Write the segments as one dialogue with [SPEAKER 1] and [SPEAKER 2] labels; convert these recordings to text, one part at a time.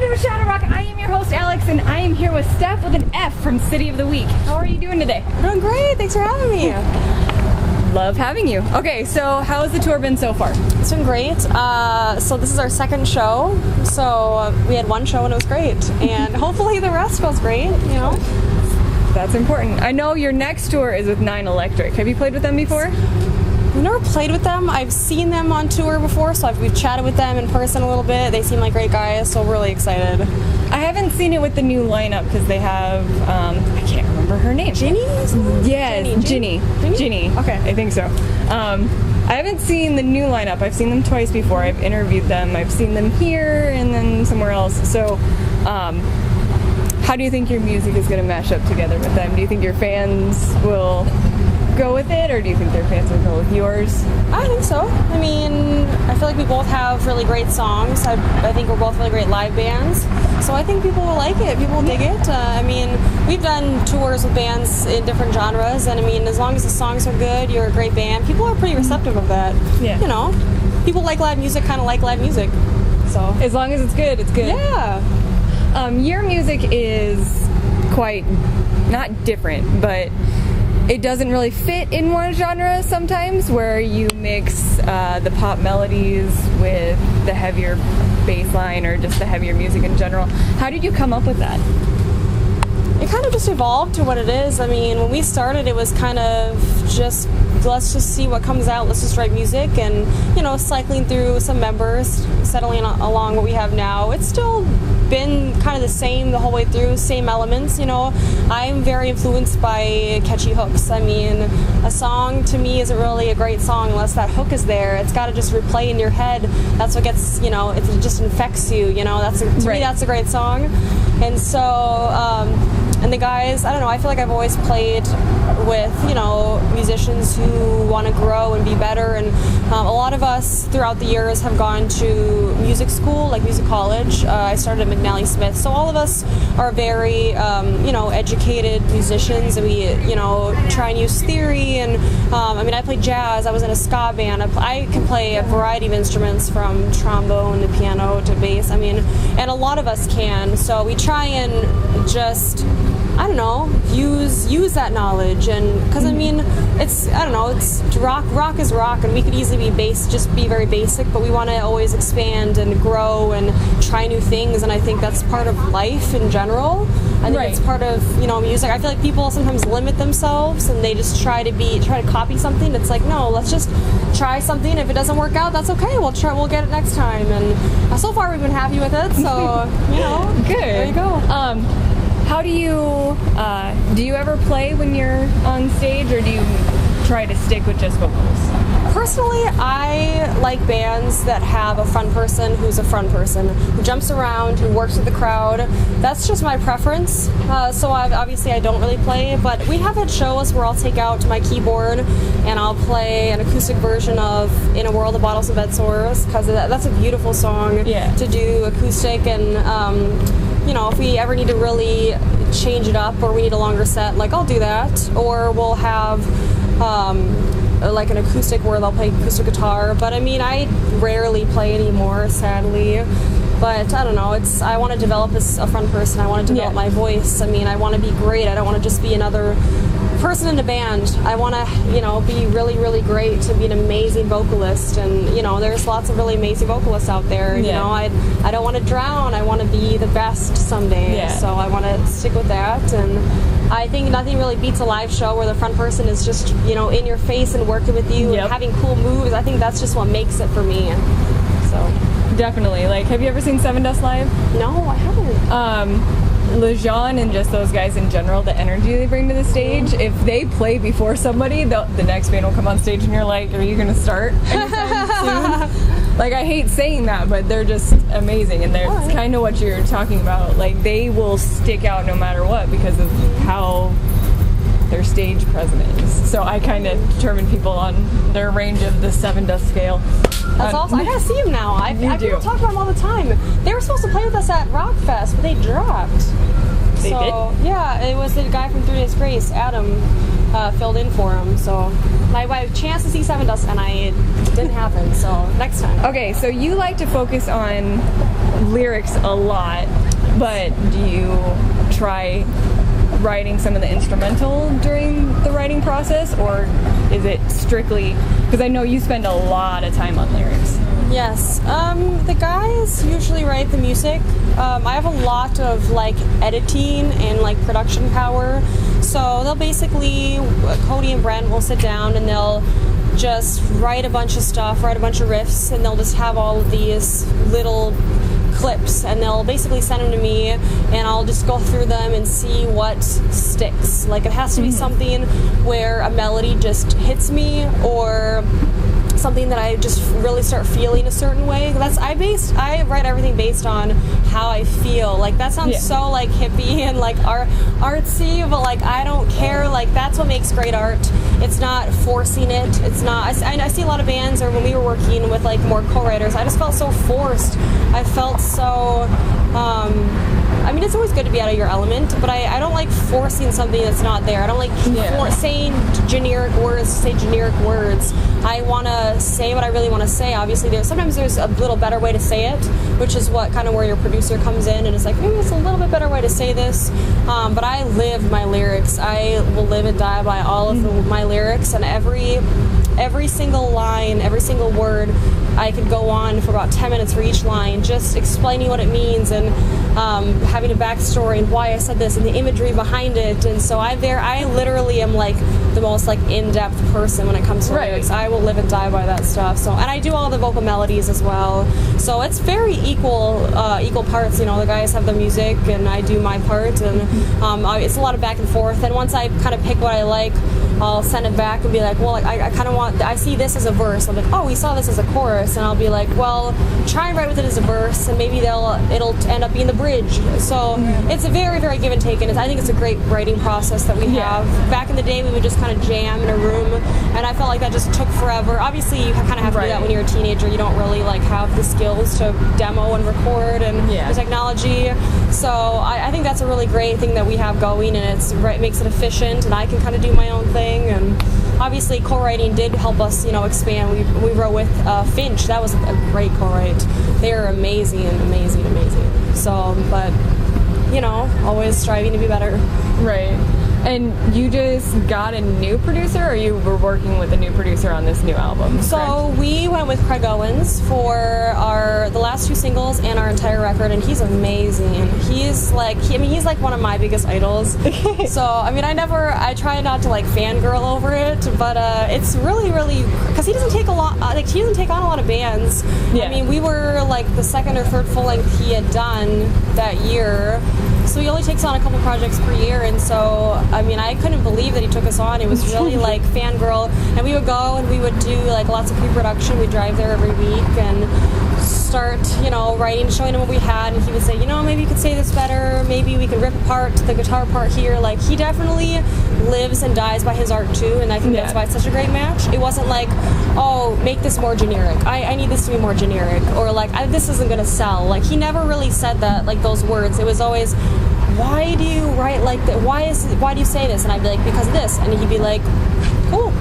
[SPEAKER 1] to Shadow Rock. I am your host, Alex, and I am here with Stef with an F from City of the Week. How are you doing today?
[SPEAKER 2] Doing great. Thanks for having me.
[SPEAKER 1] Love having you. Okay, so how has the tour been so far?
[SPEAKER 2] It's been great. So this is our second show. So we had one show and it was great. And hopefully the rest goes great, you know?
[SPEAKER 1] That's important. I know your next tour is with 9 Electric. Have you played with them before?
[SPEAKER 2] I've never played with them. I've seen them on tour before, so we've chatted with them in person a little bit. They seem like great guys, so really excited.
[SPEAKER 1] I haven't seen it with the new lineup because they have, I can't remember her name.
[SPEAKER 2] Ginny?
[SPEAKER 1] Yes, Ginny.
[SPEAKER 2] Okay.
[SPEAKER 1] I think so. I haven't seen the new lineup. I've seen them twice before. I've interviewed them. I've seen them here and then somewhere else. So, how do you think your music is going to mash up together with them? Do you think your fans will go with it, or do you think their fans will go with yours?
[SPEAKER 2] I think so. I mean, I feel like we both have really great songs. I think we're both really great live bands. So I think people will like it. People will dig it. I mean, we've done tours with bands in different genres, and I mean, as long as the songs are good, you're a great band, people are pretty receptive of that.
[SPEAKER 1] Yeah.
[SPEAKER 2] You know, people like live music, kind of like live music. So
[SPEAKER 1] as long as it's good, it's good.
[SPEAKER 2] Yeah.
[SPEAKER 1] Your music is quite, not different, but it doesn't really fit in one genre sometimes, where you mix the pop melodies with the heavier bass line or just the heavier music in general. How did you come up with that?
[SPEAKER 2] It kind of just evolved to what it is. I mean, when we started, it was kind of just, let's just see what comes out, let's just write music, and, you know, cycling through some members, settling along what we have now. It's still been kind of the same the whole way through, same elements, you know. I'm very influenced by catchy hooks. I mean, a song to me isn't really a great song unless that hook is there. It's got to just replay in your head. That's what gets, you know, it just infects you, you know. To me, that's a great song. And so, and the guys, I don't know, I feel like I've always played with, you know, musicians who want to grow and be better, and a lot of us throughout the years have gone to music school, like music college. I started at McNally Smith, so all of us are very, you know, educated musicians, and we, you know, try and use theory, and I mean, I played jazz, I was in a ska band, I can play a variety of instruments from trombone to piano to bass, I mean, and a lot of us can, so we try and just, I don't know, use that knowledge, and because I mean, it's, I don't know, it's rock is rock, and we could easily be very basic, but we want to always expand and grow and try new things, and I think that's part of life in general. I think it's part of, you know, music. I feel like people sometimes limit themselves and they just try to copy something. It's like, no, let's just try something. If it doesn't work out, that's okay. We'll get it next time, and so far we've been happy with it. So you know,
[SPEAKER 1] good.
[SPEAKER 2] There you go.
[SPEAKER 1] How do you ever play when you're on stage, or do you try to stick with just vocals?
[SPEAKER 2] Personally, I like bands that have a front person who's a front person, who jumps around, who works with the crowd. That's just my preference. So obviously I don't really play, but we have had shows where I'll take out my keyboard and I'll play an acoustic version of In a World of Bottles and Bed Sores, because that's a beautiful song to do acoustic, and you know, if we ever need to really change it up or we need a longer set, like I'll do that, or we'll have like an acoustic where they'll play acoustic guitar, but I mean, I rarely play anymore, sadly. But I don't know, I want to develop as a front person, I want to develop my voice. I mean, I want to be great, I don't want to just be another person in a band. I want to, you know, be really, really great, to be an amazing vocalist, and, you know, there's lots of really amazing vocalists out there, you know, I don't want to drown, I want to be the best someday, so I want to stick with that, and I think nothing really beats a live show where the front person is just, you know, in your face and working with you and having cool moves. I think that's just what makes it for me. So
[SPEAKER 1] definitely. Like, have you ever seen Seven Dust live?
[SPEAKER 2] No, I haven't.
[SPEAKER 1] Lejean and just those guys in general, the energy they bring to the stage, if they play before somebody, the next band will come on stage and you're like, are you going to start anytime soon? Like, I hate saying that, but they're just amazing, and it's kind of what you're talking about. Like, they will stick out no matter what because of how their stage presence is. So I kind of determine people on their range of the Seven Dust scale.
[SPEAKER 2] That's awesome. I gotta see them now. I people talk about them all the time. They were supposed to play with us at Rockfest, but they dropped.
[SPEAKER 1] They did?
[SPEAKER 2] Yeah, it was the guy from 3 Days Grace, Adam, filled in for him. So I had a chance to see Seven Dust, and it didn't happen. So next time.
[SPEAKER 1] Okay, so you like to focus on lyrics a lot. But do you try writing some of the instrumental during the writing process, or is it strictly, because I know you spend a lot of time on lyrics?
[SPEAKER 2] Yes, the guys usually write the music. I have a lot of like editing and like production power, so they'll basically, Cody and Brent will sit down and they'll just write a bunch of stuff, write a bunch of riffs, and they'll just have all of these little clips, and they'll basically send them to me, and I'll just go through them and see what sticks. Like, it has to be something where a melody just hits me, or something that I just really start feeling a certain way. I write everything based on how I feel. Like, that sounds so like hippie and like artsy, but like I don't care. Like, that's what makes great art. It's not forcing it. It's not. I see a lot of bands, or when we were working with like more co-writers, I just felt so forced. I felt so. I mean, it's always good to be out of your element, but I don't like forcing something that's not there. I don't like saying generic words to say generic words. I want to say what I really want to say. Obviously, sometimes there's a little better way to say it, which is what kind of where your producer comes in and is like, maybe it's a little bit better way to say this. But I live my lyrics. I will live and die by all of my lyrics, and every single line, every single word. I could go on for about 10 minutes for each line, just explaining what it means and having a backstory and why I said this and the imagery behind it. And so I literally am like the most like in-depth person when it comes to lyrics. I will live and die by that stuff. So, and I do all the vocal melodies as well. So it's very equal parts. You know, the guys have the music and I do my part, and it's a lot of back and forth. And once I kind of pick what I like, I'll send it back and be like, well, I kind of I see this as a verse. I'm like, oh, we saw this as a chorus. And I'll be like, well, try and write with it as a verse, and maybe it'll end up being the bridge. So it's a very, very give and take, and I think it's a great writing process that we have. Back in the day, we would just kind of jam in a room, and I felt like that just took forever. Obviously, you kind of have to do that when you're a teenager. You don't really like have the skills to demo and record and the technology. So I think that's a really great thing that we have going, and it makes it efficient, and I can kind of do my own thing. And obviously, co-writing did help us, expand. We wrote with Finch. That was a great co-write. They're amazing. So, but, always striving to be better.
[SPEAKER 1] Right. And you just got a new producer, or you were working with a new producer on this new album?
[SPEAKER 2] So we went with Craig Owens for the last two singles and our entire record, and he's amazing. He's like one of my biggest idols. So, I try not to like fangirl over it, but it's really, really, because he doesn't take on a lot of bands. Yeah. I mean, we were like the second or third full length he had done that year. So he only takes on a couple projects per year, and so, I couldn't believe that he took us on. It was really like fangirl, and we would go and we would do like lots of pre-production. We'd drive there every week and start, writing, showing him what we had, and he would say, maybe you could say this better, maybe we could rip apart the guitar part here. Like, he definitely lives and dies by his art too, and I think that's why it's such a great match. It wasn't like, oh, make this more generic. I need this to be more generic, or like, this isn't gonna sell. Like, he never really said that, like those words. It was always, why do you write like that? Why do you say this? And I'd be like, because of this. And he'd be like, cool.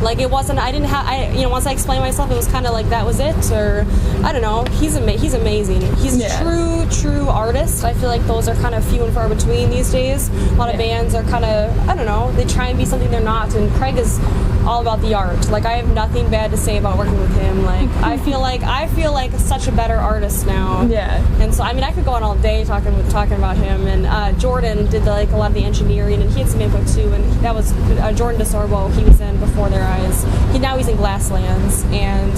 [SPEAKER 2] Like, it wasn't, once I explained myself, it was kind of like that was it, or I don't know. He's amazing. He's a true artist. I feel like those are kind of few and far between these days. A lot of bands are kind of, I don't know, they try and be something they're not, and Craig is all about the art. Like, I have nothing bad to say about working with him. Like, I feel like such a better artist now. Yeah. And so, I could go on all day talking about him. And Jordan did like a lot of the engineering, and he had some input too. And that was Jordan DeSorbo. He was in Before Their Eyes. Now he's in Glasslands, and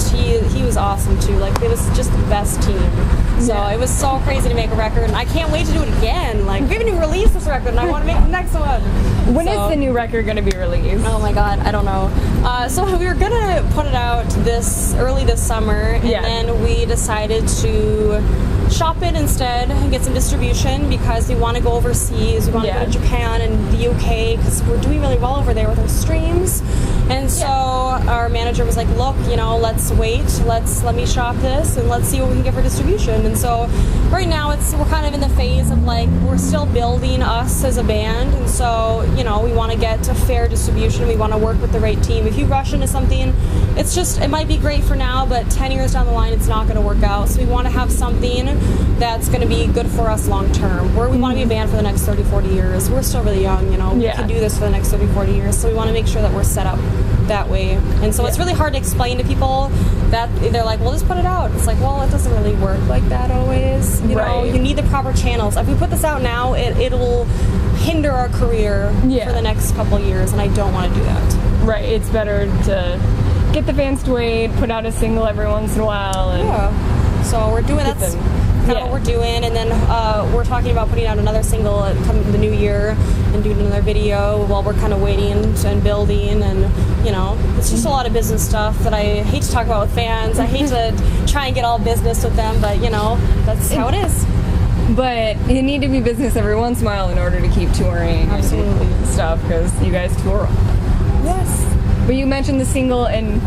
[SPEAKER 2] he was awesome too. Like, it was just the best team. So it was so crazy to make a record, and I can't wait to do it again. Like, we haven't even released this record, and I want to make the next one.
[SPEAKER 1] When is the new record going to be released?
[SPEAKER 2] Oh my God, I don't know. So we were gonna put it out early this summer, and then we decided to shop it instead and get some distribution because we want to go overseas. We want to go to Japan and the UK because we're doing really well over there with our streams. And so our manager was like, look, let's wait. Let me shop this and let's see what we can get for distribution. And so right now we're kind of in the phase of like, we're still building us as a band. And so, we want to get a fair distribution. We want to work with the right team. If you rush into something, it might be great for now, but 10 years down the line, it's not going to work out. So we want to have something that's going to be good for us long term. We want to be a band for the next 30, 40 years. We're still really young, you know. We can do this for the next 30, 40 years. So we want to make sure that we're set up that way. And so it's really hard to explain to people that they're like, well, just put it out. It's like, well, it doesn't really work like that always. You know, you need the proper channels. If we put this out now, it will hinder our career for the next couple of years, and I don't want to do that.
[SPEAKER 1] Right. It's better to get the fans to wait, put out a single every once in a while. And
[SPEAKER 2] so we're doing that's kind of what we're doing, and then we're talking about putting out another single come the new year and doing another video while we're kind of waiting and building, and you know, it's just a lot of business stuff that I hate to talk about with fans. I hate to try and get all business with them, but you know, that's how it is.
[SPEAKER 1] But you need to be business every once in a while in order to keep touring and stuff, because you guys tour.
[SPEAKER 2] Yes.
[SPEAKER 1] But you mentioned the single, and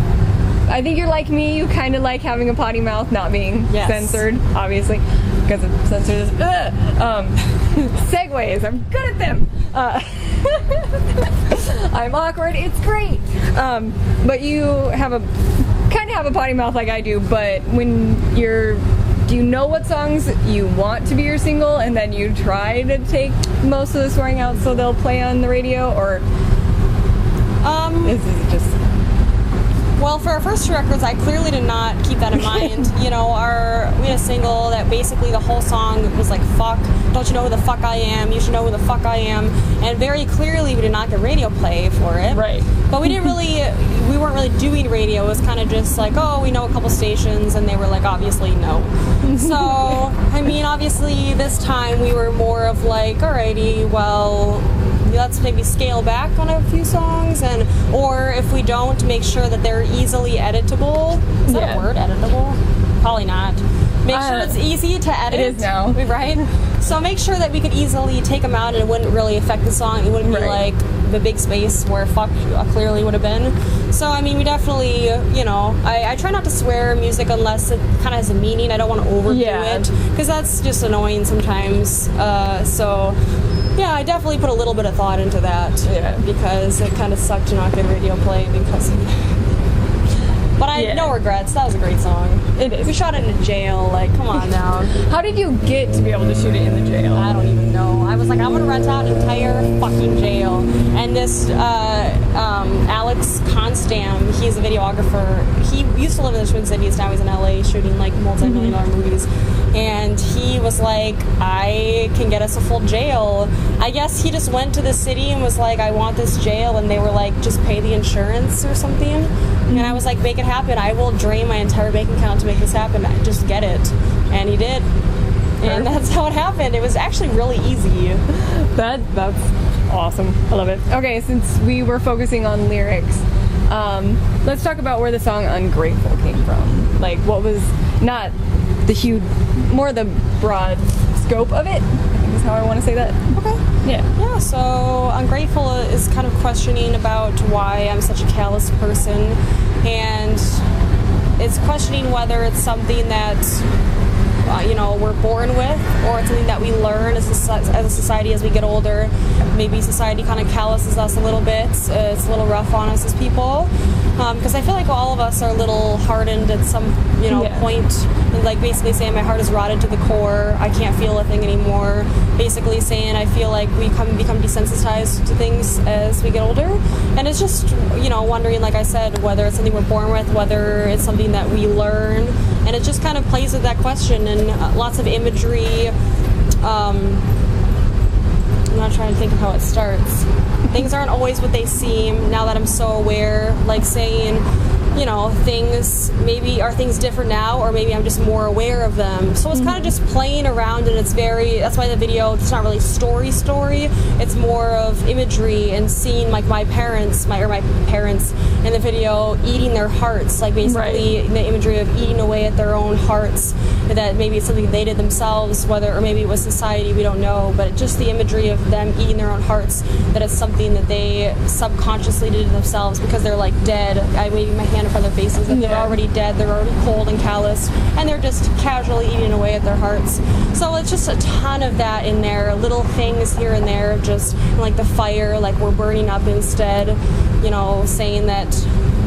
[SPEAKER 1] I think you're like me. You kind of like having a potty mouth not being censored, obviously, because of censors. Segues, I'm good at them. I'm awkward. It's great. But you have kind of have a potty mouth like I do. But when do you know what songs you want to be your single, and then you try to take most of the swearing out so they'll play on the radio, or is it just?
[SPEAKER 2] Well, for our first two records, I clearly did not keep that in mind. You know, we had a single that basically the whole song was like, fuck, don't you know who the fuck I am? You should know who the fuck I am. And very clearly we did not get radio play for it.
[SPEAKER 1] Right.
[SPEAKER 2] But we weren't really doing radio. It was kind of just like, oh, we know a couple stations, and they were like, obviously no. So, I mean, obviously this time we were more of like, alrighty, well, let's maybe scale back on a few songs, or if we don't, make sure that they're easily editable. Is that a word, editable? Probably not. Make sure it's easy to edit.
[SPEAKER 1] It is now.
[SPEAKER 2] Right? So make sure that we could easily take them out and it wouldn't really affect the song. It wouldn't be like the big space where fuck clearly would have been. So, I mean, we definitely, you know, I try not to swear music unless it kind of has a meaning. I don't want to overdo it, because that's just annoying sometimes. So, yeah, I definitely put a little bit of thought into that. Yeah. Because it kind of sucked to not get radio play because of that. But I no regrets. That was a great song.
[SPEAKER 1] It is.
[SPEAKER 2] We shot it in a jail. Like, come on now.
[SPEAKER 1] How did you get to be able to shoot it in the jail?
[SPEAKER 2] I don't even know. I was like, I'm gonna rent out an entire fucking jail. And this Alex Constam, he's a videographer. He used to live in the Twin Cities. Now he's in LA shooting like multi-million-dollar movies. And he was like, I can get us a full jail. I guess he just went to the city and was like, I want this jail. And they were like, just pay the insurance or something. And I was like, make it happen. I will drain my entire bank account to make this happen. Just get it. And he did. And that's how it happened. It was actually really easy.
[SPEAKER 1] That's awesome. I love it. Okay, since we were focusing on lyrics, let's talk about where the song Ungrateful came from. Like, what was not the huge, more the broad scope of it, I think is how I want to say that.
[SPEAKER 2] Okay. Yeah, so Ungrateful is kind of questioning about why I'm such a callous person, and it's questioning whether it's something that you know, we're born with, or it's something that we learn as a society as we get older. Maybe society kind of calluses us a little bit. It's a little rough on us as people. Because I feel like all of us are a little hardened at some, you know, point. And like basically saying my heart is rotted to the core. I can't feel a thing anymore. Basically saying I feel like we become desensitized to things as we get older. And it's just, you know, wondering, like I said, whether it's something we're born with, whether it's something that we learn. And it just kind of plays with that question, and lots of imagery. I'm not trying to think of how it starts. Things aren't always what they seem, now that I'm so aware. Like saying, you know, things, maybe are things different now, or maybe I'm just more aware of them. So it's kind of just playing around, and that's why the video, it's not really story. It's more of imagery and seeing like my parents in the video eating their hearts, like basically the imagery of eating away at their own hearts, that maybe it's something they did themselves, or maybe it was society, we don't know, but just the imagery of them eating their own hearts, that it's something that they subconsciously did themselves because they're like dead. I waving my hand in front of their faces, and they're already dead, they're already cold and calloused, and they're just casually eating away at their hearts. So it's just a ton of that in there, little things here and there, just like the fire, like we're burning up instead, you know, saying that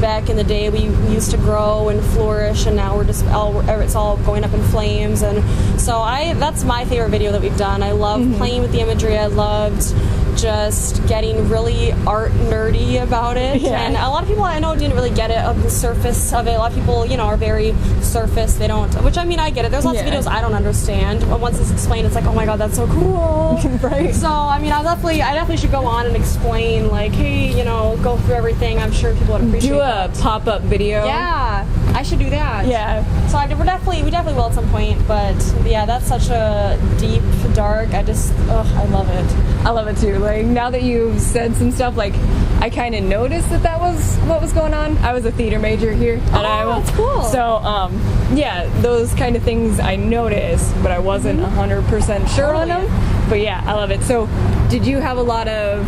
[SPEAKER 2] back in the day we used to grow and flourish, and now it's all going up in flames. And so that's my favorite video that we've done. I love playing with the imagery. I loved just getting really art nerdy about it. And a lot of people I know didn't really get it, of the surface of it. A lot of people, are very surface. They don't, which I mean, I get it. There's lots of videos I don't understand, but once it's explained, it's like, oh my god, that's so cool.
[SPEAKER 1] Right.
[SPEAKER 2] So I mean, I definitely should go on and explain, like, hey, go through everything. I'm sure people would appreciate
[SPEAKER 1] Do a
[SPEAKER 2] that.
[SPEAKER 1] pop-up video.
[SPEAKER 2] Yeah, I should do that.
[SPEAKER 1] Yeah.
[SPEAKER 2] So we definitely will at some point, but yeah, that's such a deep, dark, I love it.
[SPEAKER 1] I love it too. Like, now that you've said some stuff, like, I kind of noticed that was what was going on. I was a theater major here at Iowa.
[SPEAKER 2] That's cool.
[SPEAKER 1] So, yeah, those kind of things I noticed, but I wasn't 100% sure on them. But yeah, I love it. So, did you have a lot of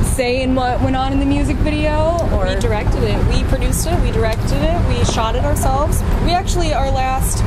[SPEAKER 1] say in what went on in the music video? Or?
[SPEAKER 2] We directed it. We produced it. We directed it. We shot it ourselves. We actually, our last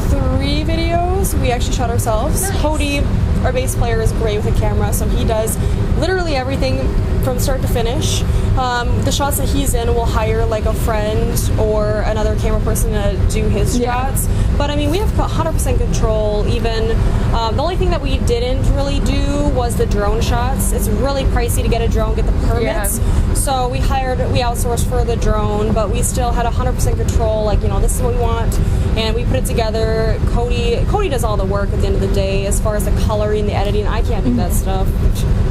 [SPEAKER 2] 3 videos, we actually shot ourselves. Nice. Cody, our bass player, is great with a camera, so he does literally everything from start to finish. The shots that he's in, we'll hire like a friend or another camera person to do his shots. But I mean, we have 100% control. Even the only thing that we didn't really do was the drone shots. It's really pricey to get a drone, get the permits. So we outsourced for the drone, but we still had 100% control. Like, this is what we want, and we put it together. Cody does all the work at the end of the day, as far as the coloring, the editing. I can't do that stuff.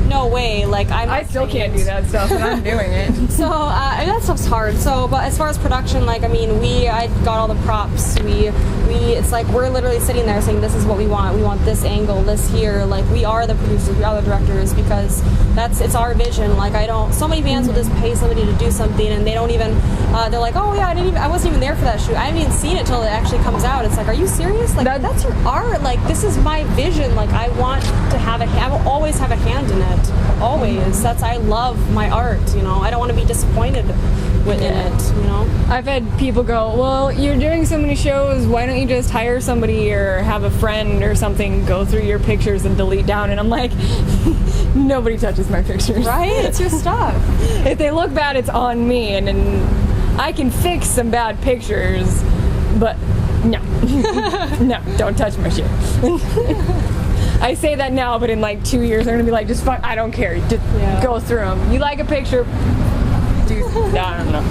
[SPEAKER 2] No way. Like, I
[SPEAKER 1] still can't do that stuff, and I'm doing it.
[SPEAKER 2] So and that stuff's hard. So, but as far as production, like, I mean, I got all the props. It's like we're literally sitting there saying, this is what we want. We want this angle, this here. Like, we are the producers, we are the directors, because it's our vision. Like, so many bands will just pay somebody to do something, and they don't even. They're like, oh yeah, I wasn't even there for that shoot. I haven't even seen it till it actually comes out. It's like, are you serious? Like, that's your art. Like, this is my vision. Like, I want to I will always have a hand in it. Always. I love my art. I don't want to be disappointed within it.
[SPEAKER 1] I've had people go, well, you're doing so many shows, why don't you just hire somebody or have a friend or something go through your pictures and delete down? And I'm like, nobody touches my pictures.
[SPEAKER 2] Right? It's your stuff.
[SPEAKER 1] If they look bad, it's on me, and I can fix some bad pictures, but no. No, don't touch my shit. I say that now, but in like 2 years, they're gonna be like, just fuck, I don't care. Just go through them. You like a picture? I don't know.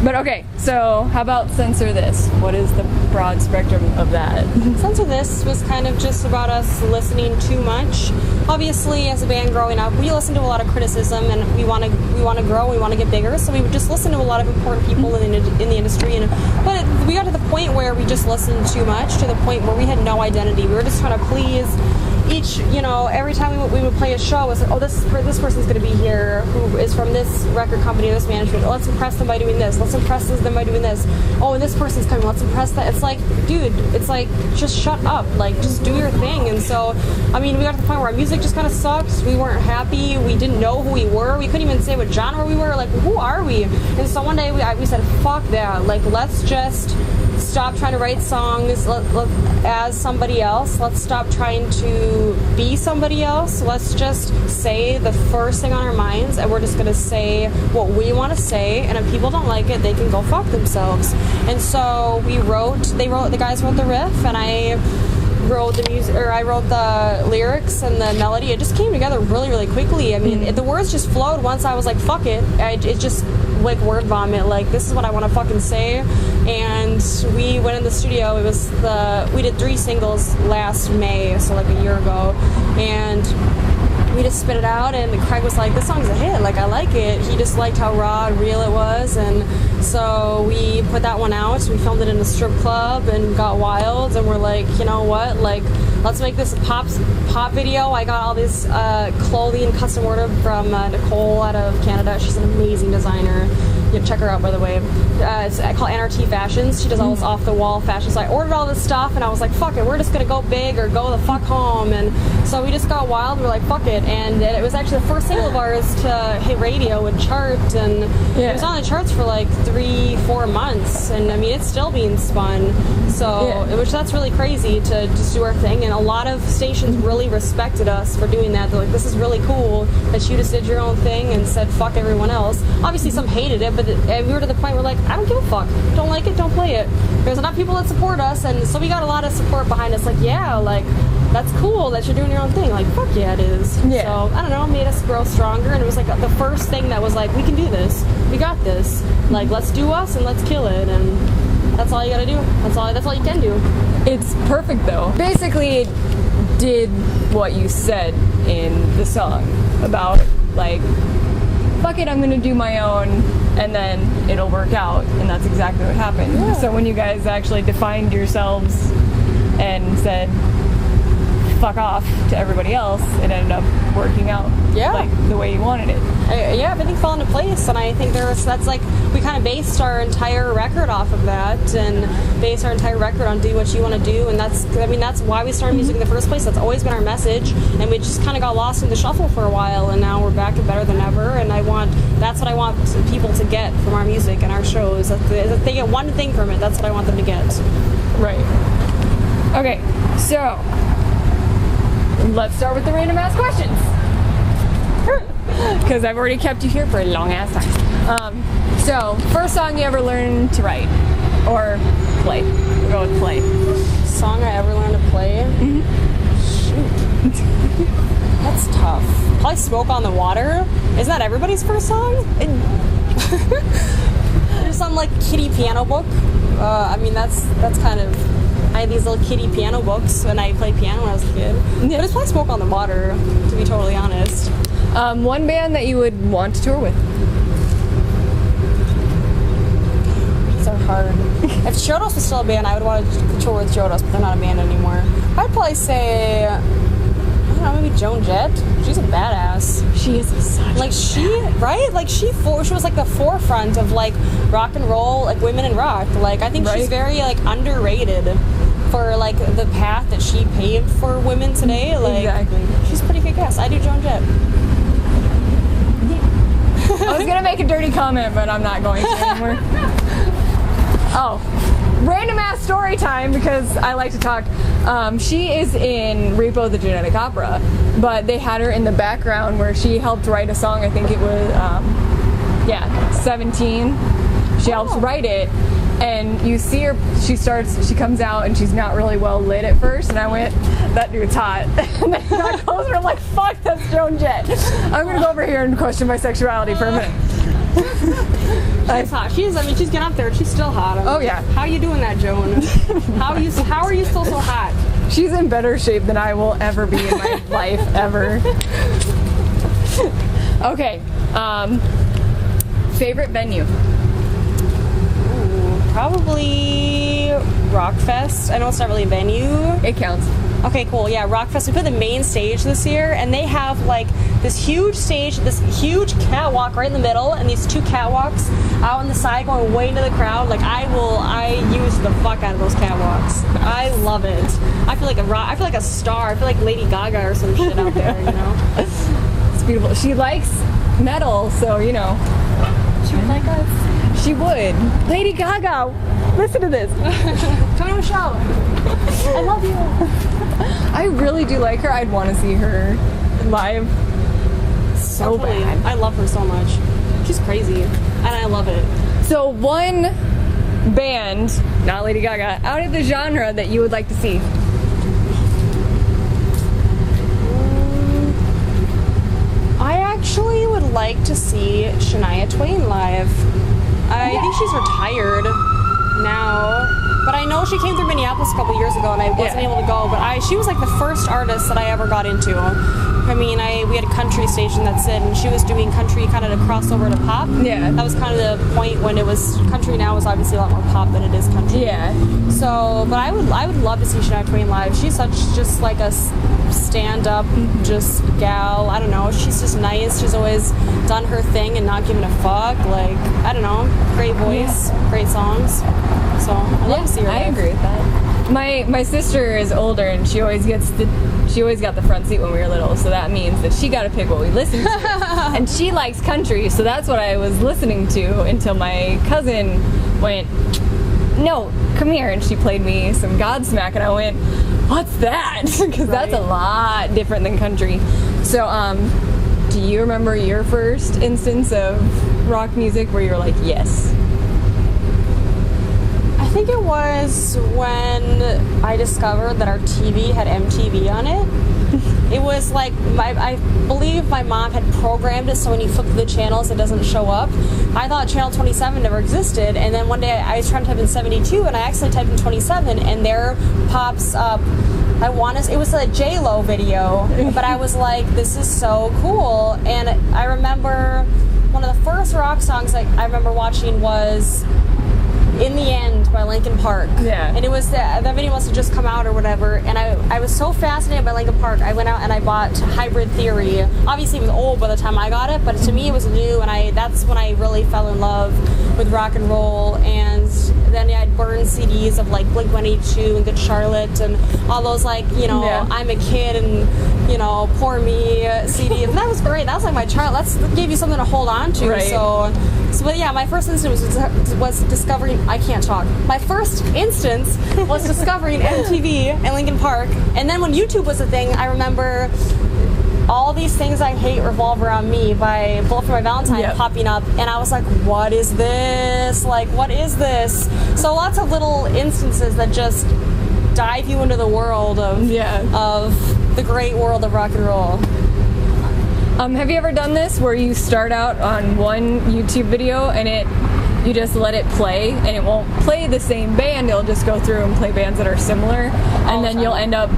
[SPEAKER 1] But okay, so how about Censor This? What is the broad spectrum of that?
[SPEAKER 2] Censor This was kind of just about us listening too much. Obviously, as a band growing up, we listen to a lot of criticism, and we want to grow, we want to get bigger, so we would just listen to a lot of important people in the industry. But we got to the point where we just listened too much, to the point where we had no identity. We were just trying to please each, every time we would play a show, it's like, oh, this person's going to be here, who is from this record company, this management. Oh, let's impress them by doing this. Let's impress them by doing this. Oh, and this person's coming. Let's impress that. It's like, dude, it's like, just shut up. Like, just do your thing. And so, I mean, we got to the point where our music just kind of sucked. We weren't happy. We didn't know who we were. We couldn't even say what genre we were. Like, who are we? And so one day we said, fuck that. Like, let's just stop trying to write songs as somebody else. Let's stop trying to be somebody else. Let's just say the first thing on our minds, and we're just going to say what we want to say, and if people don't like it, they can go fuck themselves. And so the guys wrote the riff, and I wrote the music, or I wrote the lyrics and the melody. It just came together really, really quickly. I mean, the words just flowed once I was like, fuck it. It just like word vomit. Like, this is what I want to fucking say. And we went in the studio. We did 3 singles last May, so like a year ago, and we just spit it out, and Craig was like, this song's a hit, like, I like it. He just liked how raw and real it was, and so we put that one out. We filmed it in a strip club and got wild, and we're like, you know what, like, let's make this a pop video. I got all this clothing custom ordered from Nicole out of Canada. She's an amazing designer. check her out, by the way. It's called NRT Fashions. She does all this off-the-wall fashion. So I ordered all this stuff, and I was like, fuck it, we're just going to go big or go the fuck home. And so we just got wild. We were like, fuck it. And it was actually the first single of ours to hit radio and chart. And it was on the charts for like 3-4 months. And I mean, it's still being spun. So, which that's really crazy to just do our thing. And a lot of stations really respected us for doing that. They're like, this is really cool that you just did your own thing and said fuck everyone else. Obviously some hated it, but we were to the point where like, I don't give a fuck. Don't like it, don't play it. There's enough people that support us, and so we got a lot of support behind us. Like, yeah, like, that's cool that you're doing your own thing. Like, fuck yeah, it is. Yeah. So, I don't know, it made us grow stronger, and it was like the first thing that was like, we can do this. We got this. Like, let's do us and let's kill it, and that's all you gotta do. That's all you can do.
[SPEAKER 1] It's perfect though. Basically, it did what you said in the song about like, fuck it, I'm gonna do my own, and then it'll work out, and that's exactly what happened. Yeah. So when you guys actually defined yourselves and said fuck off to everybody else, it ended up working out like the way you wanted it.
[SPEAKER 2] Everything fell into place, and I think that's like, we kind of based our entire record off of that, and based our entire record on do what you want to do, and that's why we started music in the first place. That's always been our message, and we just kind of got lost in the shuffle for a while, and now we're back and better than ever, and that's what I want people to get from our music and our shows. That they get one thing from it, that's what I want them to get.
[SPEAKER 1] Right. Okay, so let's start with the random ass questions. Because I've already kept you here for a long ass time. So, first song you ever learned to write or play? We'll go with play.
[SPEAKER 2] Song I ever learned to play? Shoot. That's tough. Probably Smoke on the Water. Isn't that everybody's first song? There's some like kiddie piano book. I mean, that's kind of, I had these little kiddie piano books when I played piano when I was a kid. But it's probably Smoke on the Water, to be totally honest.
[SPEAKER 1] One band that you would want to tour with?
[SPEAKER 2] These are hard. If Chiodos was still a band, I would want to tour with Chiodos, but they're not a band anymore. I'd probably say, I don't know, maybe Joan Jett. She's a badass.
[SPEAKER 1] She is such
[SPEAKER 2] like right? Like she was like the forefront of like rock and roll, like women in rock. Like I think she's very like underrated for like the path that she paved for women today. Like exactly. She's pretty kick-ass. I do Joan Jett.
[SPEAKER 1] I was gonna make a dirty comment, but I'm not going to anymore. Oh, random ass story time, because I like to talk. She is in Repo the Genetic Opera, but they had her in the background where she helped write a song. I think it was 17. She helps write it, and you see her, she comes out and she's not really well lit at first, and I went, that dude's hot. And then I got closer, I'm like, fuck, that's Joan Jett. I'm gonna go over here and question my sexuality for a minute.
[SPEAKER 2] She's hot. She's getting up there. She's still hot.
[SPEAKER 1] Oh yeah.
[SPEAKER 2] How are you doing that, Joan? How are you still so hot?
[SPEAKER 1] She's in better shape than I will ever be in my life, ever. Okay. Favorite venue?
[SPEAKER 2] Probably Rockfest. I know it's not really a venue.
[SPEAKER 1] It counts.
[SPEAKER 2] Okay, cool. Yeah, Rockfest. We put the main stage this year, and they have like this huge stage, this huge catwalk right in the middle, and these two catwalks out on the side going way into the crowd. Like I use the fuck out of those catwalks. I love it. I feel like a star. I feel like Lady Gaga or some shit out there. You know.
[SPEAKER 1] It's beautiful. She likes metal, so you know.
[SPEAKER 2] She would like us.
[SPEAKER 1] She would. Lady Gaga, listen to this.
[SPEAKER 2] Come to a show. I love you.
[SPEAKER 1] I really do like her. I'd want to see her live so bad.
[SPEAKER 2] I love her so much. She's crazy, and I love it.
[SPEAKER 1] So one band, not Lady Gaga, out of the genre that you would like to see?
[SPEAKER 2] I actually would like to see Shania Twain live. I think she's retired now. But I know she came through Minneapolis a couple years ago, and I wasn't able to go. But she was like the first artist that I ever got into. I mean, we had a country station that's it, and she was doing country kind of to cross over to pop.
[SPEAKER 1] Yeah.
[SPEAKER 2] That was kind of the point when it was country. Now is obviously a lot more pop than it is country.
[SPEAKER 1] Yeah.
[SPEAKER 2] So, but I would love to see Shania Twain live. She's just like a stand-up, just gal. I don't know. She's just nice. She's always done her thing and not giving a fuck. Like, I don't know. Great voice, great songs. So I love to see her live.
[SPEAKER 1] I agree with that. My sister is older, and she always got the front seat when we were little, so that means that she got to pick what we listen to. And she likes country, so that's what I was listening to until my cousin went, "No, come here," and she played me some Godsmack, and I went, "What's that?" Because that's a lot different than country. So, do you remember your first instance of rock music where you were like, yes?
[SPEAKER 2] I think it was when I discovered that our TV had MTV on it. It was like, I believe my mom had programmed it so when you flip the channels it doesn't show up. I thought channel 27 never existed, and then one day I was trying to type in 72 and I accidentally typed in 27, and there pops up, it was a J-Lo video, but I was like, this is so cool. And I remember one of the first rock songs I remember watching was "In the End" by Linkin Park.
[SPEAKER 1] Yeah.
[SPEAKER 2] And it was that video must have just come out or whatever, and I was so fascinated by Linkin Park, I went out and I bought Hybrid Theory. Obviously it was old by the time I got it, but to me it was new, and that's when I really fell in love with rock and roll. And then I'd burn CDs of like Blink-182 and Good Charlotte and all those, like, you know, I'm a Kid and, you know, Poor Me CD, and that was great. That was like my child. That gave you something to hold on to.
[SPEAKER 1] Right.
[SPEAKER 2] So but yeah, my first instance was discovering, I can't talk. My first instance was discovering MTV and Linkin Park. And then when YouTube was a thing, I remember All These Things I Hate Revolve Around Me by Bullet for My Valentine popping up. And I was like, what is this? Like, what is this? So lots of little instances that just dive you into the world of the great world of rock and roll.
[SPEAKER 1] Have you ever done this where you start out on one YouTube video and you just let it play, and it won't play the same band, it'll just go through and play bands that are similar, and then you'll end up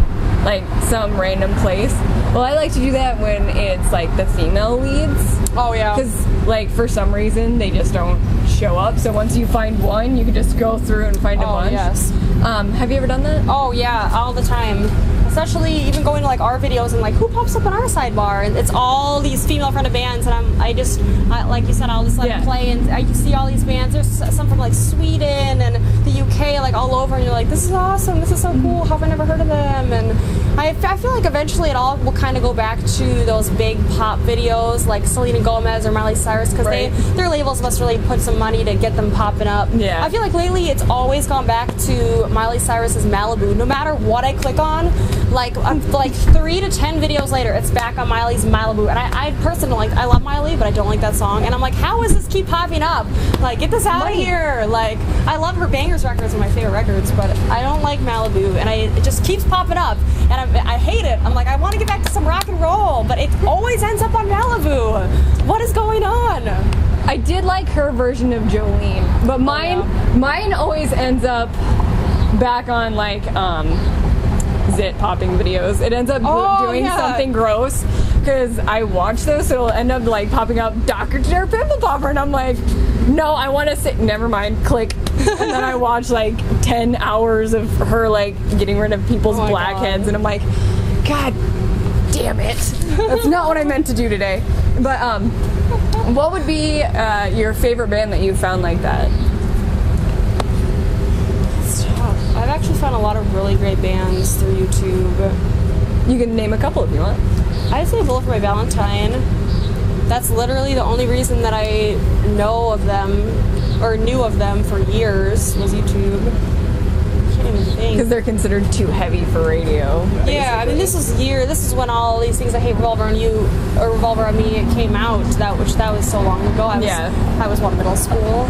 [SPEAKER 1] like some random place? Well, I like to do that when it's like the female leads.
[SPEAKER 2] Oh yeah.
[SPEAKER 1] Because like for some reason they just don't show up, so once you find one you can just go through and find a bunch.
[SPEAKER 2] Yes.
[SPEAKER 1] Have you ever done that?
[SPEAKER 2] Oh yeah, all the time. Especially even going to like our videos and like who pops up on our sidebar, and it's all these female fronted bands, and I like you said, I'll just let it play, and I see all these bands. There's some from like Sweden and the UK, like all over, and you're like, this is awesome, this is so cool, how have I never heard of them? And I feel like eventually it all will kind of go back to those big pop videos like Selena Gomez or Miley Cyrus, because their labels must really put some money to get them popping up.
[SPEAKER 1] Yeah.
[SPEAKER 2] I feel like lately it's always gone back to Miley Cyrus's Malibu. No matter what I click on, like 3 to 10 videos later, it's back on Miley's Malibu, and I personally I love Miley, but I don't like that song, and I'm like, how does this keep popping up? Like, get this out of here! Like, I love her Bangers records, are my favorite records, but I don't like Malibu, and it just keeps popping up, and I hate it. I'm like, I want to get back to some rock and roll, but it always ends up on Malibu. What is going on?
[SPEAKER 1] I did like her version of Jolene, but mine always ends up back on like zit popping videos. It ends up doing something gross because I watch those, so it'll end up like popping up Dr. Pimple Popper, and I'm like, no, I want to sit. Never mind. Click, and then I watch like 10 hours of her like getting rid of people's blackheads, and I'm like, God damn it! That's not what I meant to do today. But what would be your favorite band that you found like that?
[SPEAKER 2] I've actually found a lot of really great bands through YouTube.
[SPEAKER 1] You can name a couple if you want.
[SPEAKER 2] I'd say Bullet for My Valentine. That's literally the only reason that I know of them, or knew of them for years, was YouTube. I can't even think.
[SPEAKER 1] Because they're considered too heavy for radio. Basically.
[SPEAKER 2] Yeah, I mean, this is when All These Things I Hate Revolve Around You, or Revolve Around Me, it came out, that was so long ago. I was middle school.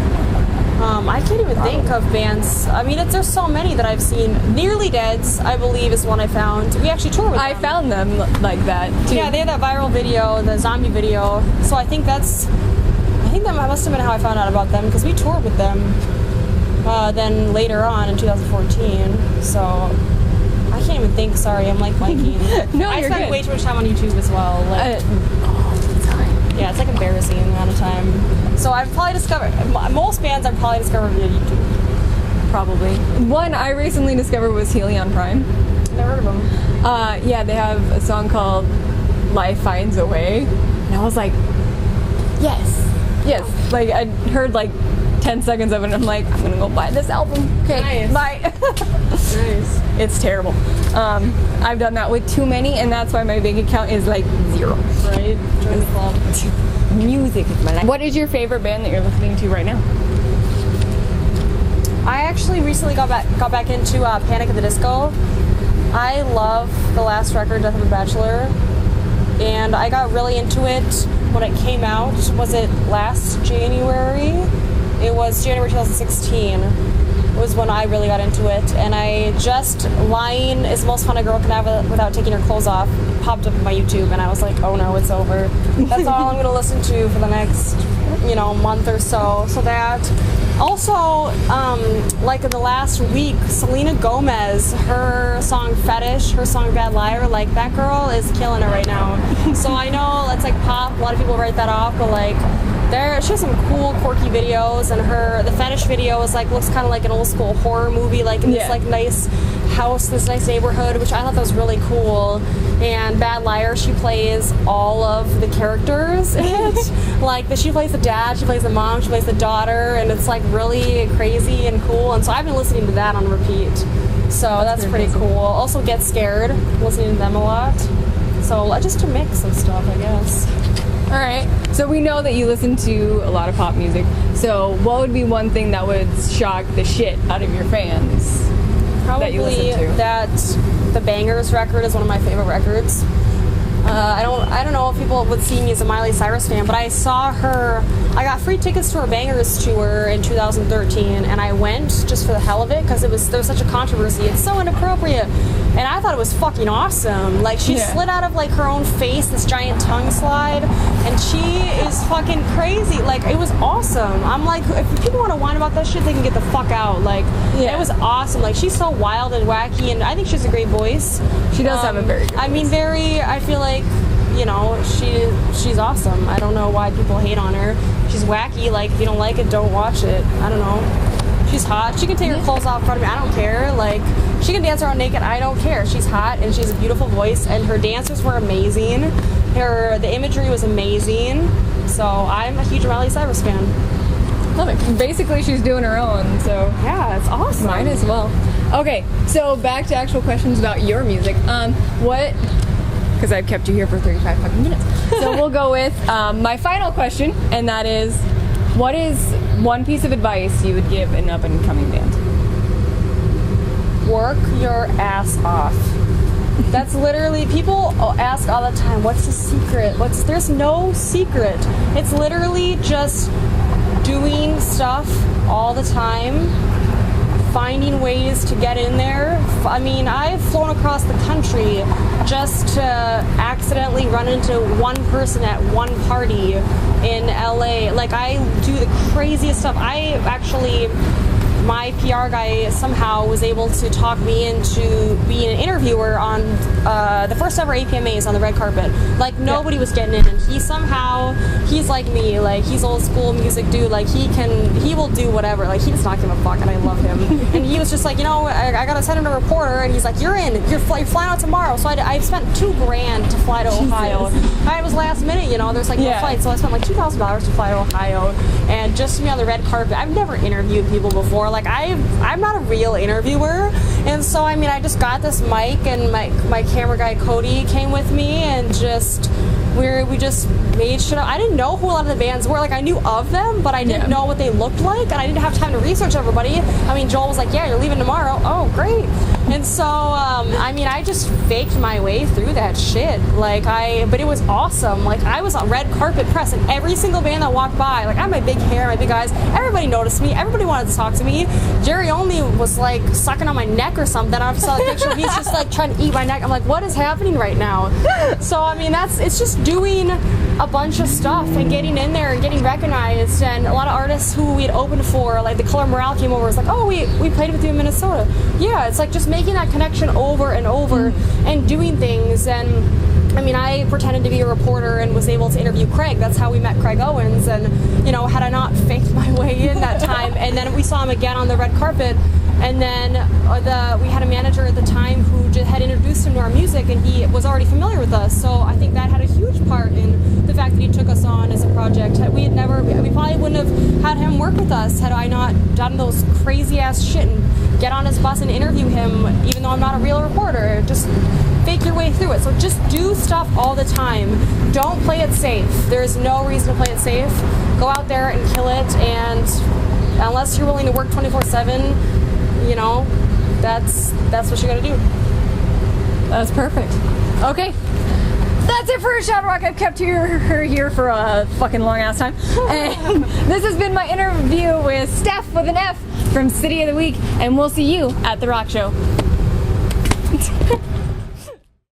[SPEAKER 2] I can't even think of bands. I mean, there's so many that I've seen. Nearly Dead's, I believe, is one I found. We actually toured with them.
[SPEAKER 1] I found them like that, too.
[SPEAKER 2] Yeah, they had that viral video, the zombie video. So I think that must have been how I found out about them, because we toured with them. then later on in 2014. So I can't even think. Sorry, I'm like blanking.
[SPEAKER 1] No,
[SPEAKER 2] I
[SPEAKER 1] you're
[SPEAKER 2] spend
[SPEAKER 1] good.
[SPEAKER 2] way too much time on YouTube as well. Like,
[SPEAKER 1] all the time.
[SPEAKER 2] yeah, it's like embarrassing the amount of time. So I've probably discovered most bands I've probably discovered via YouTube.
[SPEAKER 1] Probably. One I recently discovered was Helion Prime.
[SPEAKER 2] Never heard of them.
[SPEAKER 1] Yeah, they have a song called Life Finds a Way. And I was like, yes. Like, I heard like 10 seconds of it and I'm like, I'm gonna go buy this album. Okay,
[SPEAKER 2] Nice.
[SPEAKER 1] bye.
[SPEAKER 2] Nice.
[SPEAKER 1] It's terrible. I've done that with too many and that's why my bank account is like 0.
[SPEAKER 2] Right? Join the club.
[SPEAKER 1] Music is my life. What is your favorite band that you're listening to right now?
[SPEAKER 2] I actually recently got back into Panic at the Disco. I love the last record, Death of a Bachelor, and I got really into it when it came out. Was it last January? It was January 2016 was when I really got into it, and I just, Lying is the most fun a girl can have without taking her clothes off, popped up on my YouTube, and I was like, oh no, it's over. That's all I'm going to listen to for the next, month or so. So that. Also, like in the last week, Selena Gomez, her song Fetish, her song Bad Liar, like that girl is killing it right now. So I know it's like pop, a lot of people write that off, but like she has some cool, quirky videos, and the Fetish video is like, looks kind of like an old school horror movie, like in this like nice house, this nice neighborhood, which I thought that was really cool. And Bad Liar, she plays all of the characters in it. Like, she plays the dad, she plays the mom, she plays the daughter, and it's like really crazy and cool. And so I've been listening to that on repeat. So that's pretty cool. Also Get Scared, listening to them a lot. So just a mix of stuff, I guess.
[SPEAKER 1] All right. So we know that you listen to a lot of pop music. So what would be one thing that would shock the shit out of your fans?
[SPEAKER 2] Probably
[SPEAKER 1] that you listen to?
[SPEAKER 2] That the Bangers record is one of my favorite records. I don't know if people would see me as a Miley Cyrus fan, but I saw her. I got free tickets to her Bangers tour in 2013, and I went just for the hell of it because there was such a controversy. It's so inappropriate, and I thought it was fucking awesome. Like, she slid out of like her own face this giant tongue slide, and she is fucking crazy. Like, it was awesome. I'm like, if people want to whine about that shit, they can get the fuck out. Like, it was awesome. Like, she's so wild and wacky, and I think she has a great voice.
[SPEAKER 1] She does have a very good voice.
[SPEAKER 2] I mean, I feel like, she's awesome. I don't know why people hate on her. She's wacky. Like, if you don't like it, don't watch it. I don't know. She's hot. She can take her clothes off in front of me. I don't care. Like, she can dance around naked. I don't care. She's hot, and she has a beautiful voice, and her dancers were amazing. The imagery was amazing. So I'm a huge Miley Cyrus fan.
[SPEAKER 1] Love it. Basically, she's doing her own, so
[SPEAKER 2] yeah, it's awesome.
[SPEAKER 1] Might as well. Okay, so back to actual questions about your music. Because I've kept you here for 35 fucking minutes. So we'll go with my final question, and that is, what is one piece of advice you would give an up-and-coming band?
[SPEAKER 2] Work your ass off. That's literally, people ask all the time, what's the secret? There's no secret. It's literally just doing stuff all the time, finding ways to get in there. I mean, I've flown across the country just to accidentally run into one person at one party in LA. Like, I do the craziest stuff. My PR guy somehow was able to talk me into being an interviewer on the first ever APMAs on the red carpet. Like, nobody was getting in, and he's like me, like, he's old school music dude, like, he will do whatever, like, he does not give a fuck, and I love him. And he was just like, I gotta send him a reporter, and he's like, you're in, you're flying out tomorrow. So I spent $2,000 to fly to Ohio. I was last minute, there's like no flight, so I spent like $2,000 to fly to Ohio, and just to be on the red carpet. I've never interviewed people before. Like, I'm not a real interviewer, and so I just got this mic, and my camera guy Cody came with me, and we just made shit up. I didn't know who a lot of the bands were. Like, I knew of them, but I didn't know what they looked like, and I didn't have time to research everybody. Joel was like, yeah, you're leaving tomorrow. Oh, great. And so I just faked my way through that shit. But it was awesome. Like, I was on red carpet press, and every single band that walked by, like, I had my big hair, my big eyes, everybody noticed me, everybody wanted to talk to me. Jerry only was like sucking on my neck or something. I saw a picture, he's just like trying to eat my neck. I'm like, what is happening right now? So it's just doing a bunch of stuff and getting in there and getting recognized. And a lot of artists who we had opened for, like the Color Morale came over, was like, oh, we played with you in Minnesota. Yeah, it's like just making that connection over and over and doing things. And I mean, I pretended to be a reporter and was able to interview Craig. That's how we met Craig Owens. And, you know, had I not faked my way in that time, and then we saw him again on the red carpet. And then we had a manager at the time who had introduced him to our music, and he was already familiar with us. So I think that had a huge part in the fact that he took us on as a project. We probably wouldn't have had him work with us had I not done those crazy ass shit and get on his bus and interview him, even though I'm not a real reporter. Just fake your way through it. So just do stuff all the time. Don't play it safe. There's no reason to play it safe. Go out there and kill it, and unless you're willing to work 24/7, you know, that's what you gotta do.
[SPEAKER 1] That's perfect. Okay. That's it for Shadow Rock. I've kept her here for a fucking long ass time. And this has been my interview with Stef with an F from City of the Week, and we'll see you at the Rock Show.